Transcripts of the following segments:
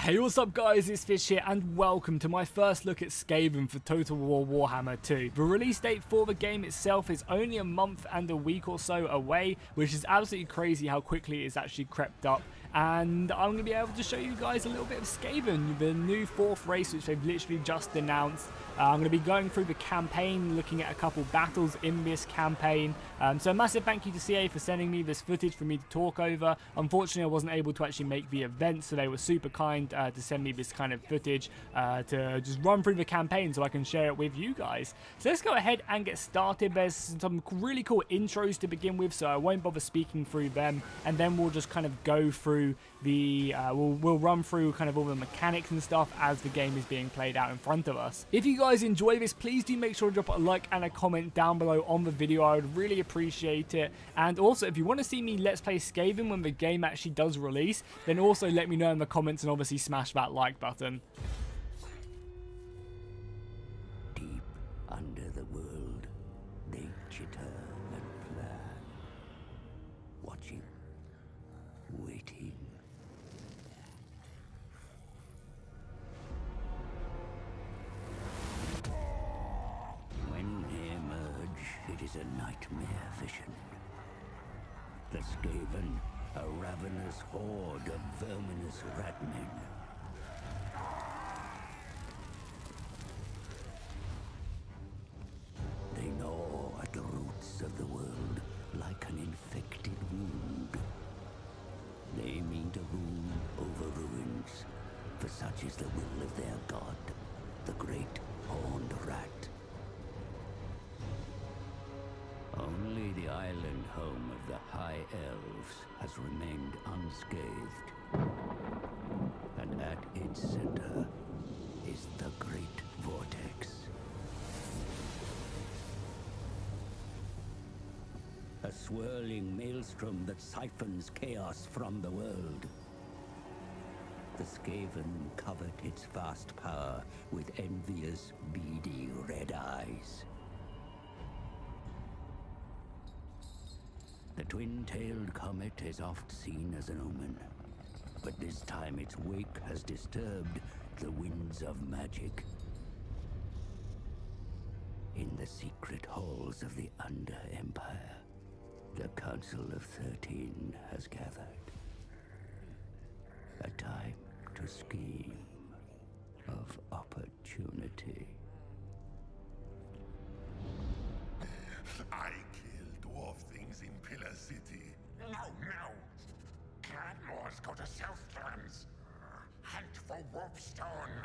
Hey, what's up guys, it's Fish here and welcome to my first look at Skaven for Total War Warhammer 2. The release date for the game itself is only a month and a week or so away, which is absolutely crazy how quickly it's actually crept up. And I'm going to be able to show you guys a little bit of Skaven, the new 4th race which they've literally just announced. I'm going to be going through the campaign, looking at a couple battles in this campaign. So a massive thank you to CA for sending me this footage for me to talk over. Unfortunately, I wasn't able to actually make the event, so they were super kind to send me this kind of footage to just run through the campaign so I can share it with you guys. So let's go ahead and get started. There's some really cool intros to begin with, so I won't bother speaking through them, and then we'll just kind of go through the we'll run through kind of all the mechanics and stuff as the game is being played out in front of us. If you guys enjoy this, please do make sure to drop a like and a comment down below on the video. I would really appreciate it. And also, if you want to see me let's play Skaven when the game actually does release, then also let me know in the comments and obviously smash that like button. Deep under the world, they chitter and plan, watching, waiting. When they emerge, it is a nightmare vision. The Skaven, a ravenous horde of verminous ratmen. They gnaw at the roots of the world like an infected wound. They mean to rule over ruins, for such is the will of their god, the great horned rat. Only the island home of the High Elves has remained unscathed. And at its center is the Great Vortex. A swirling maelstrom that siphons chaos from the world. The Skaven covet its vast power with envious, beady red eyes. The twin-tailed comet is oft seen as an omen, but this time its wake has disturbed the winds of magic. In the secret halls of the Under-Empire, the Council of 13 has gathered. A time to scheme of opportunity. I kill dwarf things in Pillar City. No. Clanmores go to Southlands. Hunt for Warpstone.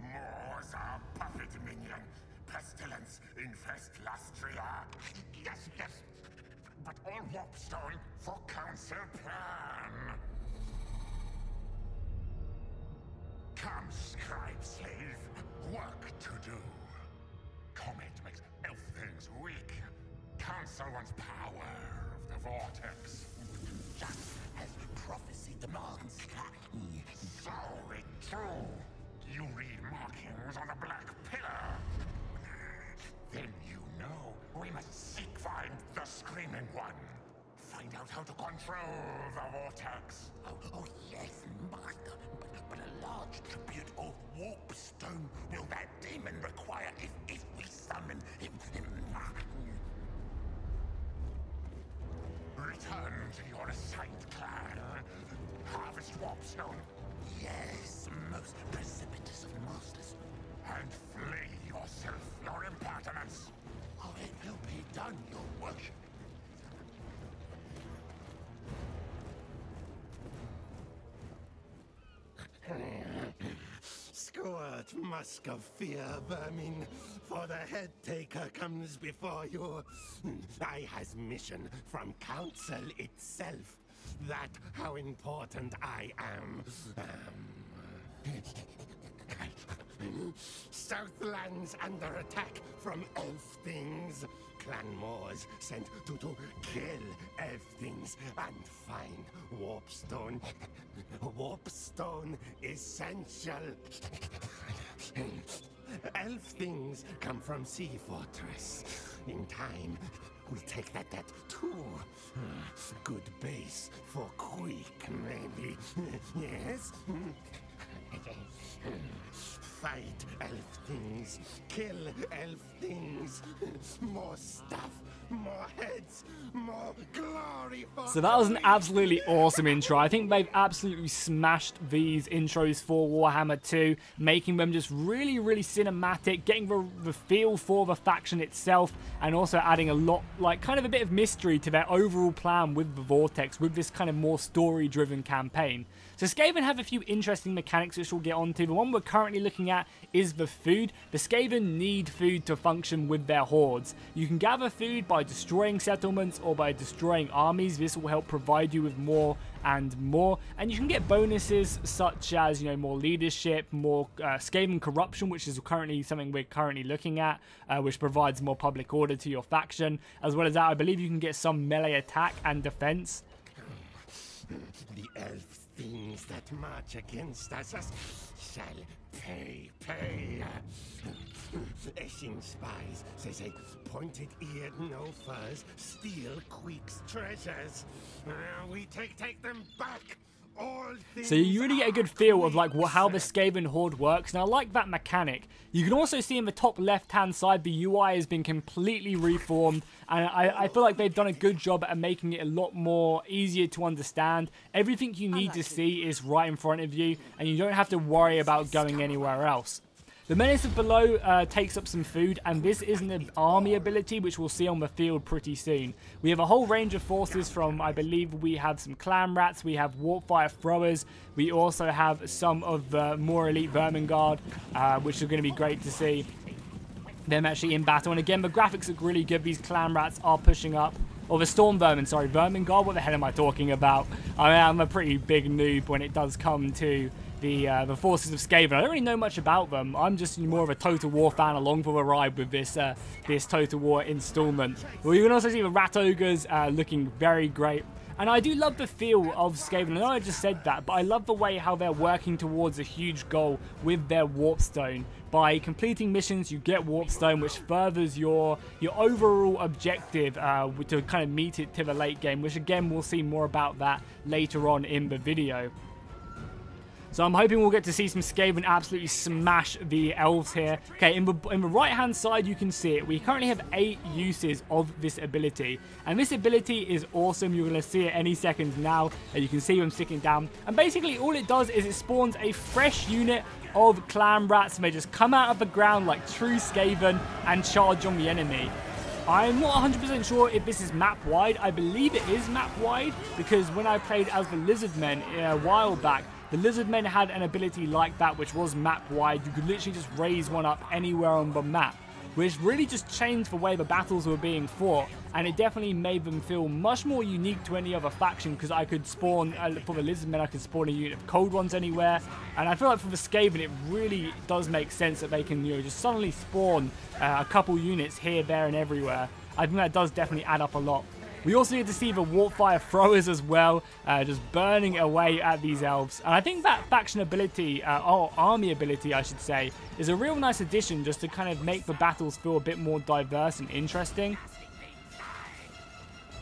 Moors are puppet minion. Pestilence infest Lastria. Yes. But all Warpstone for Council plan. Come, scribe slave. Work to do. Comet makes elf things weak. Council wants power of the Vortex. Just as prophecy demands. So it true. You read markings on the Black Pillar. Then you know we must seek find the Screaming One. Find out how to control the Vortex. Oh yes, Master. But a large tribute of Warpstone will that demon require if we summon him. Return to your assigned clan. Harvest Warpstone. Yes, most precipitous of masters. And flay yourself, your impertinence. Oh, it will be done, your worship. Squirt, musk of fear, vermin, for the head taker comes before you. I has mission from council itself. That how important I am. Southlands under attack from elf things. Clanmores sent to kill elf things and find Warpstone. Warpstone essential. Elf things come from Sea Fortress. In time, we'll take that too. Good base for quick, maybe. Yes? Fight elf things, kill elf things, more stuff, more heads, more glory for So that was an absolutely awesome intro. I think they've absolutely smashed these intros for Warhammer 2, making them just really, really cinematic, getting the feel for the faction itself, and also adding a lot, like kind of a bit of mystery to their overall plan with the Vortex, with this kind of more story-driven campaign. So Skaven have a few interesting mechanics which we'll get onto. The one we're currently looking at is the food. The Skaven need food to function with their hordes. You can gather food by destroying settlements or by destroying armies. This will help provide you with more and more. And you can get bonuses such as, you know, more leadership, more Skaven corruption, which is currently something we're currently looking at, which provides more public order to your faction. As well as that, I believe you can get some melee attack and defense. the elf things that march against us shall pay. Eshin spies, say, pointed-eared no-furs, steal Queek's treasures. We take them back. So you really get a good feel of like how the Skaven horde works, and I like that mechanic. You can also see in the top left hand side the UI has been completely reformed, and I feel like they've done a good job at making it a lot more easier to understand. Everything you need to see is right in front of you, and you don't have to worry about going anywhere else. The Menace of Below takes up some food, and this is an army ability which we'll see on the field pretty soon. We have a whole range of forces from, I believe we have some Clan Rats, we have Warpfire Throwers, we also have some of the more elite Vermin Guard, which are going to be great to see them actually in battle. And again, the graphics look really good. These Clan Rats are pushing up. Or the Storm Vermin, sorry, Vermin Guard, what the hell am I talking about? I mean, I'm a pretty big noob when it does come to the forces of Skaven. I don't really know much about them. I'm just more of a Total War fan along for the ride with this this Total War installment. Well, you can also see the Rat Ogres looking very great. And I do love the feel of Skaven. I know I just said that, but I love the way how they're working towards a huge goal with their Warpstone. By completing missions, you get Warpstone, which furthers your overall objective to kind of meet it to the late game, which again, we'll see more about that later on in the video. So I'm hoping we'll get to see some Skaven absolutely smash the elves here. Okay, in the right-hand side, you can see it. We currently have 8 uses of this ability. And this ability is awesome. You're going to see it any second now. You can see them sticking down. And basically, all it does is it spawns a fresh unit of Clan Rats. And they just come out of the ground like true Skaven and charge on the enemy. I'm not 100% sure if this is map-wide. I believe it is map-wide, because when I played as the Lizardmen a while back, the Lizardmen had an ability like that which was map-wide. You could literally just raise one up anywhere on the map, which really just changed the way the battles were being fought, and it definitely made them feel much more unique to any other faction, because I could spawn, for the Lizardmen, I could spawn a unit of Cold Ones anywhere, and I feel like for the Skaven it really does make sense that they can, you know, just suddenly spawn a couple units here, there, and everywhere. I think that does definitely add up a lot. We also get to see the Warpfire Throwers as well, just burning away at these elves. And I think that faction ability, or army ability I should say, is a real nice addition just to kind of make the battles feel a bit more diverse and interesting.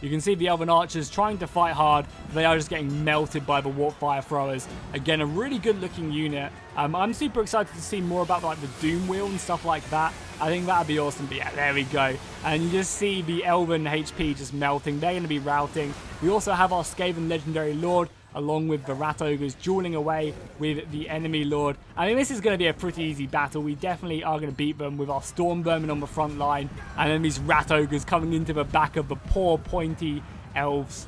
You can see the Elven Archers trying to fight hard. They are just getting melted by the Warpfire Throwers. Again, a really good looking unit. I'm super excited to see more about like the Doom Wheel and stuff like that. I think that'd be awesome. But yeah, there we go. And you just see the Elven HP just melting. They're going to be routing. We also have our Skaven Legendary Lord, along with the Rat Ogres dueling away with the enemy Lord. I mean, this is going to be a pretty easy battle. We definitely are going to beat them with our Storm Vermin on the front line, and then these Rat Ogres coming into the back of the poor pointy elves.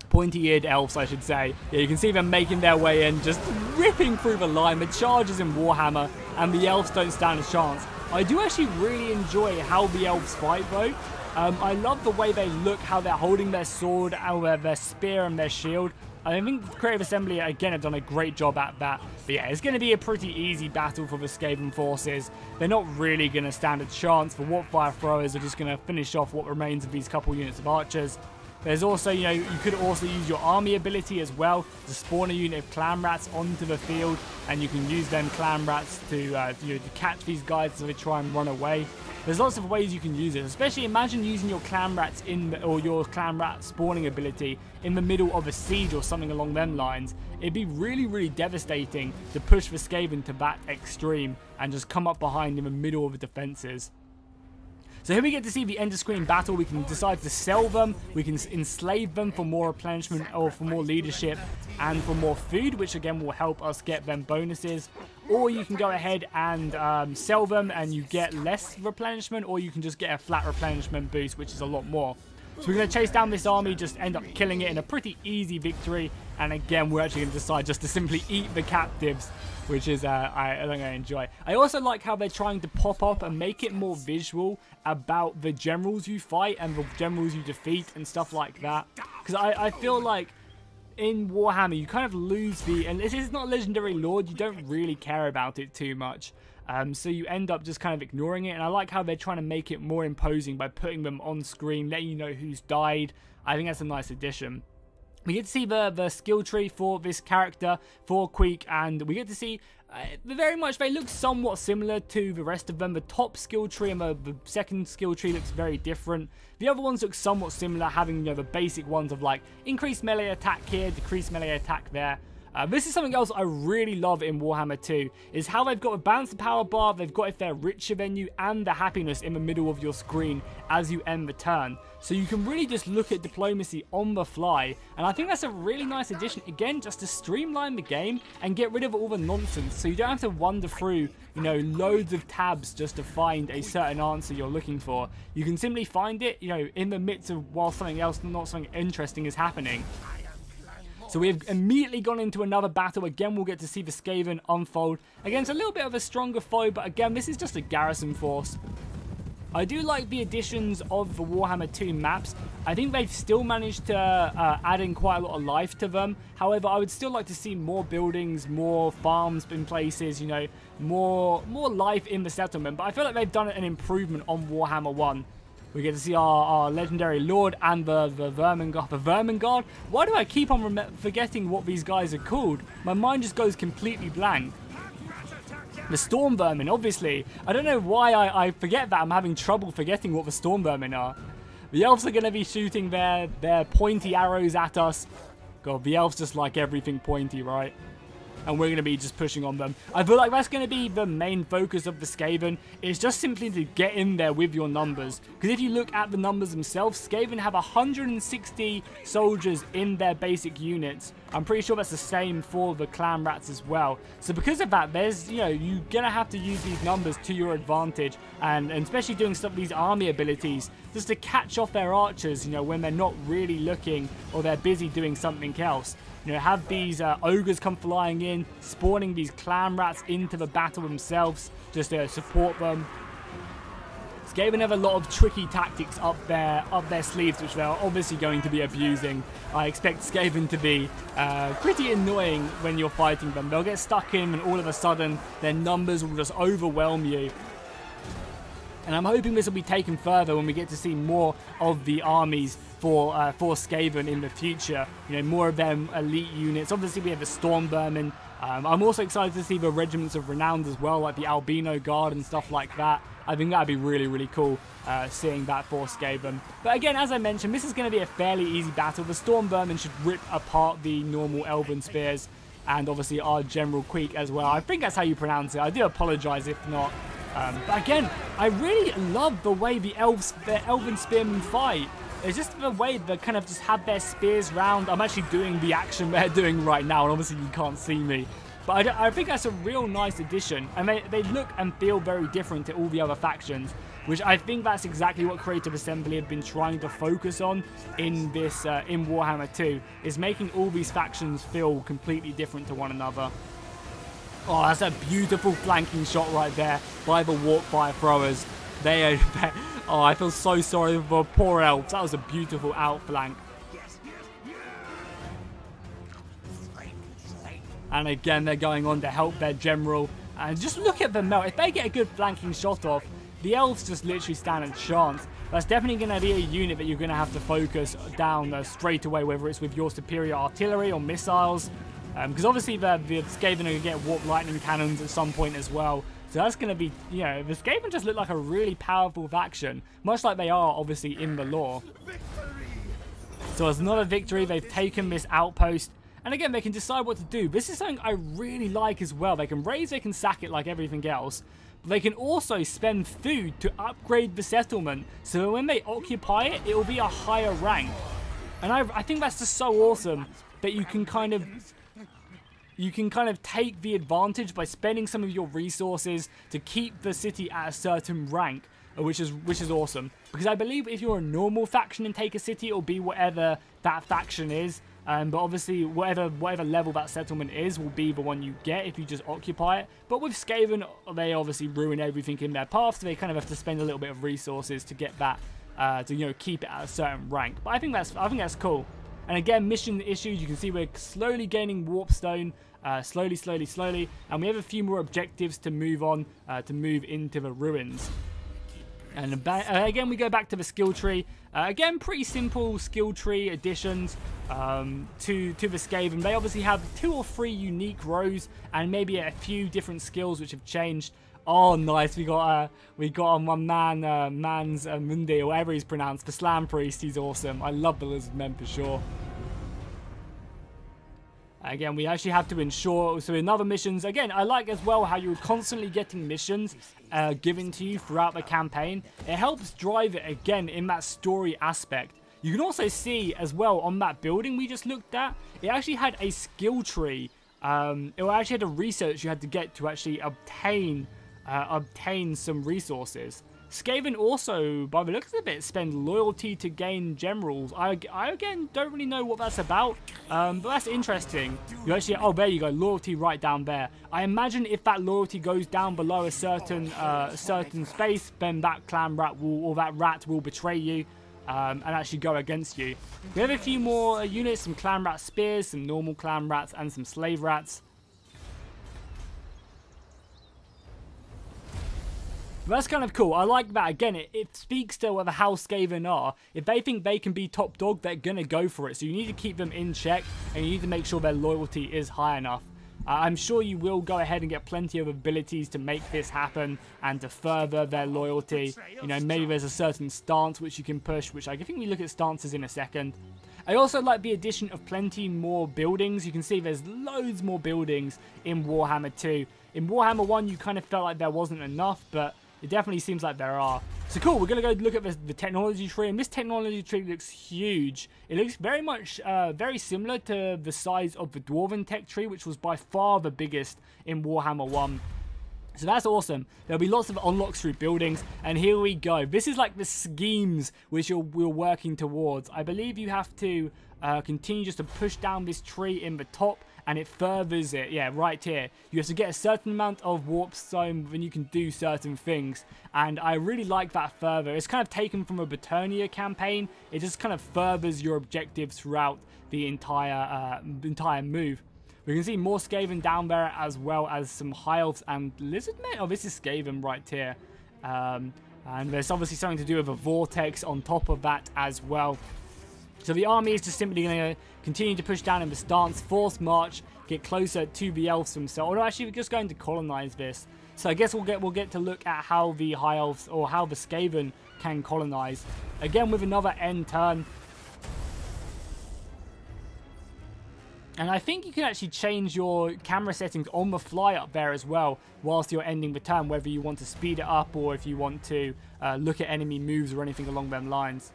Pointy-eared elves, I should say. Yeah, you can see them making their way in, just ripping through the line. The charges in Warhammer, and the elves don't stand a chance. I do actually really enjoy how the elves fight, though. I love the way they look, how they're holding their sword, their spear and their shield. I think Creative Assembly, again, have done a great job at that. But yeah, it's going to be a pretty easy battle for the Skaven forces. They're not really going to stand a chance. The Warpfire Throwers are just going to finish off what remains of these couple units of archers. There's also, you know, you could also use your army ability as well to spawn a unit of clan rats onto the field, and you can use them clan rats to, you know, to catch these guys as they try and run away. There's lots of ways you can use it, especially imagine using your clan rats or your clan rat spawning ability in the middle of a siege or something along them lines. It'd be really, really devastating to push the Skaven to that extreme and just come up behind in the middle of the defenses. So here we get to see the end of screen battle. We can decide to sell them, we can enslave them for more replenishment or for more leadership and for more food, which again will help us get them bonuses. Or you can go ahead and sell them and you get less replenishment, or you can just get a flat replenishment boost, which is a lot more. So we're going to chase down this army, just end up killing it in a pretty easy victory. And again, we're actually going to decide just to simply eat the captives, which is I think I enjoy. I also like how they're trying to pop up and make it more visual about the generals you fight and the generals you defeat and stuff like that. Because I feel like in Warhammer, you kind of lose the... And this is not Legendary Lord, you don't really care about it too much. So you end up just kind of ignoring it, and I like how they're trying to make it more imposing by putting them on screen, letting you know who's died. I think that's a nice addition. We get to see the skill tree for this character, for Queek, and we get to see very much they look somewhat similar to the rest of them. The top skill tree and the second skill tree looks very different. The other ones look somewhat similar, having, you know, the basic ones of like increased melee attack here, decreased melee attack there. This is something else I really love in Warhammer 2, is how they've got a balanced power bar, they've got if they're richer than you, and the happiness in the middle of your screen as you end the turn. So you can really just look at diplomacy on the fly, and I think that's a really nice addition, again, just to streamline the game and get rid of all the nonsense, so you don't have to wander through, you know, loads of tabs just to find a certain answer you're looking for. You can simply find it, you know, in the midst of while something else, not something interesting is happening. So we have immediately gone into another battle. Again, we'll get to see the Skaven unfold against a little bit of a stronger foe, but again, this is just a garrison force. I do like the additions of the Warhammer 2 maps. I think they've still managed to add in quite a lot of life to them. However, I would still like to see more buildings, more farms in places, you know, more life in the settlement. But I feel like they've done an improvement on Warhammer 1. We get to see our Legendary Lord and the Vermin Guard. The Vermin Guard? Why do I keep on forgetting what these guys are called? My mind just goes completely blank. The Storm Vermin, obviously. I don't know why I forget that. I'm having trouble forgetting what the Storm Vermin are. The Elves are going to be shooting their pointy arrows at us. God, the Elves just like everything pointy, right? And we're going to be just pushing on them. I feel like that's going to be the main focus of the Skaven, is just simply to get in there with your numbers. Because if you look at the numbers themselves, Skaven have 160 soldiers in their basic units. I'm pretty sure that's the same for the clan rats as well. So because of that, there's, you know, you're going to have to use these numbers to your advantage. And especially doing stuff, these army abilities, just to catch off their archers, you know, when they're not really looking or they're busy doing something else. You know, have these ogres come flying in, spawning these clan rats into the battle themselves, just to support them. Skaven have a lot of tricky tactics up their sleeves, which they're obviously going to be abusing. I expect Skaven to be pretty annoying when you're fighting them. They'll get stuck in, and all of a sudden, their numbers will just overwhelm you. And I'm hoping this will be taken further when we get to see more of the armies for Skaven in the future. You know, more of them elite units. Obviously, we have the Storm Vermin. I'm also excited to see the regiments of renown as well, like the Albino Guard and stuff like that. I think that'd be really, really cool seeing that for Skaven. But again, as I mentioned, this is going to be a fairly easy battle. The Storm Vermin should rip apart the normal Elven Spears, and obviously our General Queek as well. I think that's how you pronounce it. I do apologize if not. But again, I really love the way the Elven Spearmen fight. It's just the way they kind of just have their spears round. I'm actually doing the action they're doing right now, and obviously you can't see me. But I think that's a real nice addition, and they look and feel very different to all the other factions, which I think that's exactly what Creative Assembly have been trying to focus on in this in Warhammer 2, is making all these factions feel completely different to one another. Oh, that's a beautiful flanking shot right there by the Warp Fire Throwers. They are... Oh, I feel so sorry for poor elves. That was a beautiful outflank. And again, they're going on to help their general. And just look at them melt. If they get a good flanking shot off, the elves just literally stand a chance. That's definitely going to be a unit that you're going to have to focus down straight away, whether it's with your superior artillery or missiles. Because obviously the Skaven are going to get warp lightning cannons at some point as well. So that's going to be, you know, the Skaven just look like a really powerful faction, much like they are obviously in the lore. So as another victory, they've taken this outpost. And again, they can decide what to do. This is something I really like as well. They can raise, they can sack it like everything else. But they can also spend food to upgrade the settlement. So when they occupy it, it will be a higher rank. And I think that's just so awesome that you can kind of take the advantage by spending some of your resources to keep the city at a certain rank, which is awesome. Because I believe if you're a normal faction and take a city, it'll be whatever that faction is. But obviously, whatever level that settlement is will be the one you get if you just occupy it. But with Skaven, they obviously ruin everything in their path, so they kind of have to spend a little bit of resources to get that, to keep it at a certain rank. But I think that's cool. And again, mission issues, you can see we're slowly gaining warpstone, slowly, and we have a few more objectives to move on, to move into the ruins. And again, we go back to the skill tree. Again, pretty simple skill tree additions to the Skaven. They obviously have 2 or 3 unique rows and maybe a few different skills which have changed. Oh, nice! We got on one man, Mans Mundi, or whatever he's pronounced. The Slam Priest, he's awesome. I love the Lizard Men for sure. Again, we actually have to ensure, so in other missions, again, I like as well how you're constantly getting missions given to you throughout the campaign. It helps drive it, again, in that story aspect. You can also see as well on that building we just looked at, it actually had a skill tree. It actually had a research you had to get to actually obtain some resources. Skaven also, by the looks of it, spend loyalty to gain generals. I again don't really know what that's about, but that's interesting. You actually, oh, there you go, loyalty right down there. I imagine if that loyalty goes down below a certain space, then that clan rat will, or that rat will betray you and actually go against you. We have a few more units, some clan rat spears, some normal clan rats, and some slave rats. But that's kind of cool. I like that. Again, it speaks to how Skaven are. If they think they can be top dog, they're going to go for it. So you need to keep them in check, and you need to make sure their loyalty is high enough. I'm sure you will go ahead and get plenty of abilities to make this happen and to further their loyalty. You know, maybe there's a certain stance which you can push, which I think we look at stances in a second. I also like the addition of plenty more buildings. You can see there's loads more buildings in Warhammer 2. In Warhammer 1, you kind of felt like there wasn't enough, but it definitely seems like there are. So cool, we're going to go look at the technology tree, and this technology tree looks huge. It looks very much, very similar to the size of the Dwarven tech tree, which was by far the biggest in Warhammer 1. So that's awesome. There'll be lots of unlocks through buildings, and here we go. This is like the schemes which we're working towards. I believe you have to continue just to push down this tree in the top, and it furthers it. Yeah, right here. You have to get a certain amount of warpstone when you can do certain things, and I really like that further. It's kind of taken from a Britannia campaign. It just kind of furthers your objectives throughout the entire move. We can see more Skaven down there, as well as some High Elves and Lizard Men. Oh, this is Skaven right here. And there's obviously something to do with a Vortex on top of that as well. So the army is just simply going to continue to push down in the stance, force march, get closer to the elves themselves. Or actually, we're just going to colonize this. So I guess we'll get to look at how the High Elves, or how the Skaven can colonize. Again, with another end turn. And I think you can actually change your camera settings on the fly up there as well, whilst you're ending the turn, whether you want to speed it up or if you want to look at enemy moves or anything along them lines.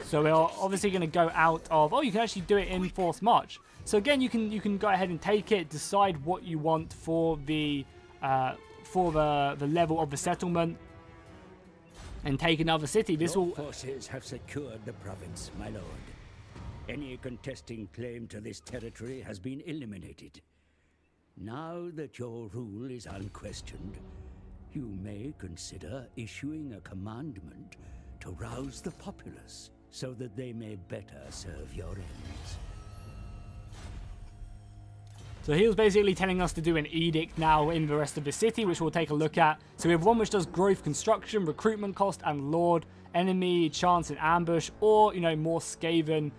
So we're obviously going to go out of, oh, you can actually do it in force march. So again, you can go ahead and take it, decide what you want for the level of the settlement, and take another city. This will forces have secured the province, my lord. Any contesting claim to this territory has been eliminated. Now that your rule is unquestioned, you may consider issuing a commandment to rouse the populace so that they may better serve your ends. So he was basically telling us to do an edict now in the rest of the city, which we'll take a look at. So we have one which does growth construction, recruitment cost, and lord, enemy, chance and ambush, or, you know, more Skaven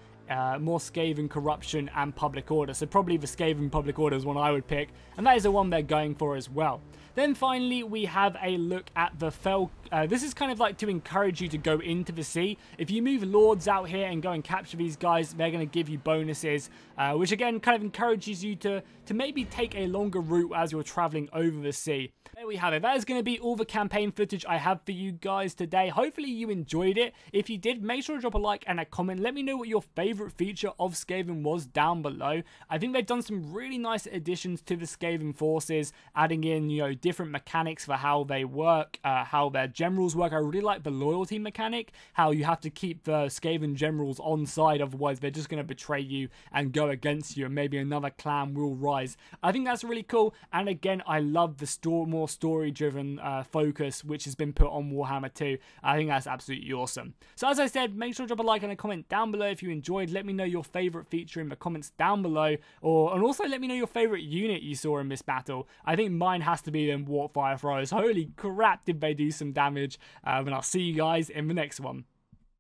corruption and public order. So probably the Skaven public order is one I would pick, and that is the one they're going for as well. Then finally, we have a look at the Fell. This is kind of like to encourage you to go into the sea. If you move lords out here and go and capture these guys, they're going to give you bonuses, which again kind of encourages you to maybe take a longer route as you're traveling over the sea. There we have it. That is going to be all the campaign footage I have for you guys today. Hopefully you enjoyed it. If you did, make sure to drop a like and a comment. Let me know what your favorite feature of Skaven was down below. I think they've done some really nice additions to the Skaven forces, adding in, you know, different mechanics for how they work, how their generals work. I really like the loyalty mechanic, how you have to keep the Skaven generals on side, otherwise they're just going to betray you and go against you, and maybe another clan will rise. I think that's really cool, and again, I love the more story-driven focus which has been put on Warhammer 2. I think that's absolutely awesome. So as I said, make sure to drop a like and a comment down below if you enjoyed. Let me know your favourite feature in the comments down below, and also let me know your favourite unit you saw in this battle. I think mine has to be them Warp Fire Throwers. Holy crap, did they do some damage, and I'll see you guys in the next one.